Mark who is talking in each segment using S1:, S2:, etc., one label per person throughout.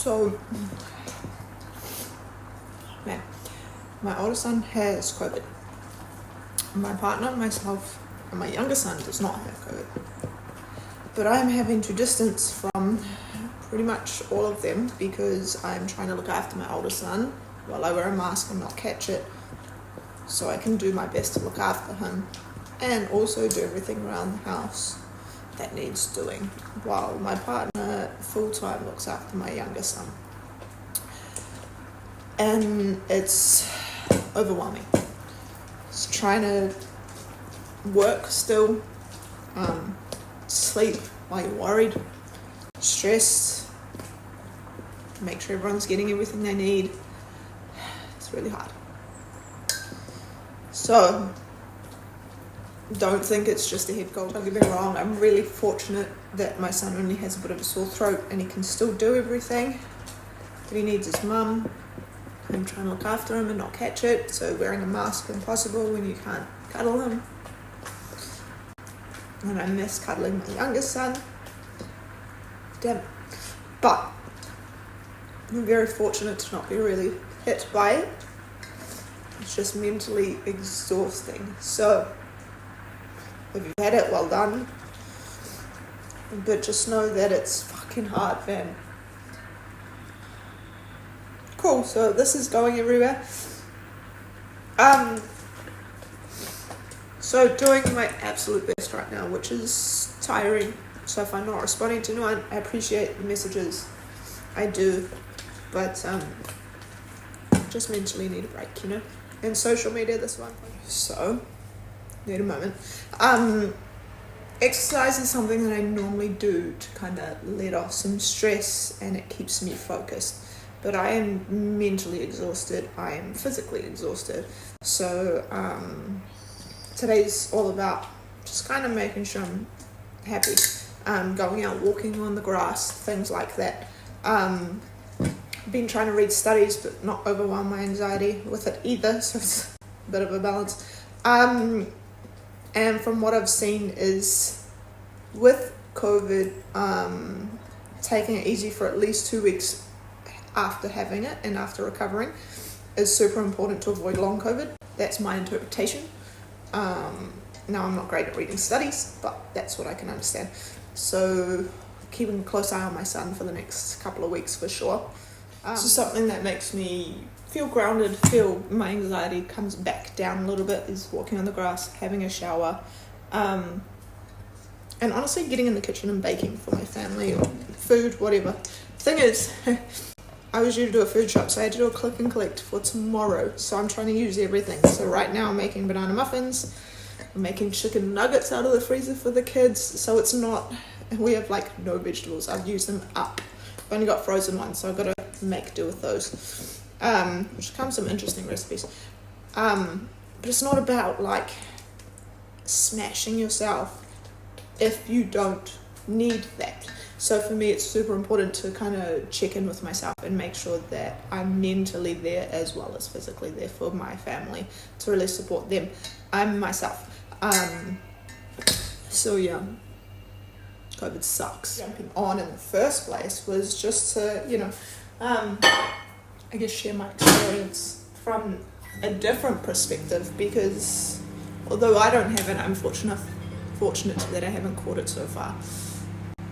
S1: So, man, my older son has COVID. My partner, myself, and my younger son does not have COVID. But I'm having to distance from pretty much all of them because I'm trying to look after my older son while I wear a mask and not catch it, so I can do my best to look after him and also do everything around the house that needs doing, while my partner full-time looks after my younger son. And it's overwhelming. It's trying to work still, sleep while you're worried, stressed, make sure everyone's getting everything they need. It's really hard. So, don't think it's just a head cold. Don't get me wrong, I'm really fortunate that my son only has a bit of a sore throat and he can still do everything, but he needs his mum. I'm trying to look after him and not catch it, so wearing a mask when possible when you can't cuddle him. And I miss cuddling my youngest son. Damn it. But I'm very fortunate to not be really hit by it. It's just mentally exhausting. So if you've had it, well done. But just know that it's fucking hard, man. Cool, so this is going everywhere. So doing my absolute best right now, which is tiring. So if I'm not responding to anyone, I appreciate the messages. I do. But just mentally need a break, you know? And social media, this one. So, need a moment. Exercise is something that I normally do to kind of let off some stress, and it keeps me focused. But I am mentally exhausted. I am physically exhausted. So today's all about just kind of making sure I'm happy. Going out, walking on the grass, things like that. Been trying to read studies, but not overwhelm my anxiety with it either. So it's a bit of a balance. And from what I've seen is with COVID, taking it easy for at least 2 weeks after having it and after recovering is super important to avoid long COVID. That's my interpretation. Now, I'm not great at reading studies, but that's what I can understand. So keeping a close eye on my son for the next couple of weeks for sure. So something that makes me feel grounded, feel my anxiety comes back down a little bit is walking on the grass, having a shower, and honestly getting in the kitchen and baking for my family or food, whatever. Thing is, I was due to do a food shop, so I had to do a click and collect for tomorrow. So I'm trying to use everything. So right now I'm making banana muffins. I'm making chicken nuggets out of the freezer for the kids. So it's not, we have like no vegetables. I've used them up. I've only got frozen ones, so I've got to make do with those. Which comes some interesting recipes. But it's not about like smashing yourself if you don't need that. So for me, it's super important to kind of check in with myself and make sure that I'm mentally there as well as physically there for my family to really support them. I'm myself. So yeah, COVID sucks. Jumping on in the first place was just to, you know, I guess share my experience from a different perspective, because although I don't have it, I'm fortunate that I haven't caught it so far.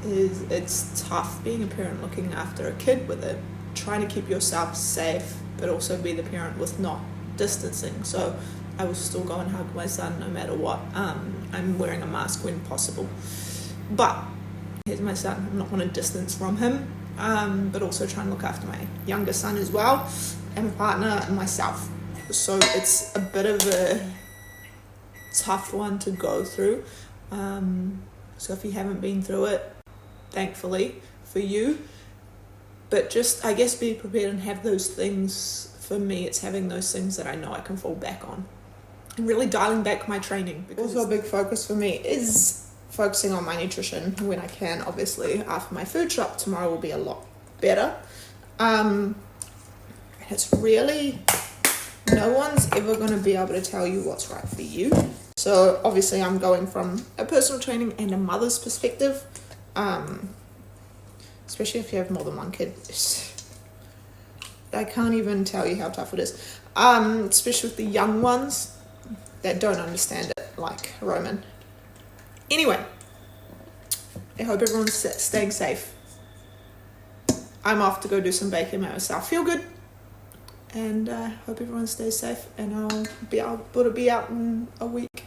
S1: It's tough being a parent looking after a kid with it, trying to keep yourself safe but also be the parent with not distancing. So I will still go and hug my son no matter what. I'm wearing a mask when possible, but here's my son. I'm not going to distance from him, but also trying to look after my younger son as well, and my partner and myself. So it's a bit of a tough one to go through. So if you haven't been through it, thankfully for you, but just, I guess, be prepared and have those things. For me, it's having those things that I know I can fall back on and really dialing back my training. Because also a big focus for me is focusing on my nutrition when I can. Obviously, after my food shop tomorrow will be a lot better. It's really, no one's ever going to be able to tell you what's right for you. So obviously I'm going from a personal training and a mother's perspective, especially if you have more than one kid. I can't even tell you how tough it is. Especially with the young ones that don't understand it, like Roman. Anyway, I hope everyone's staying safe. I'm off to go do some baking myself. Feel good. And hope everyone stays safe. And I'll be able to be out in a week.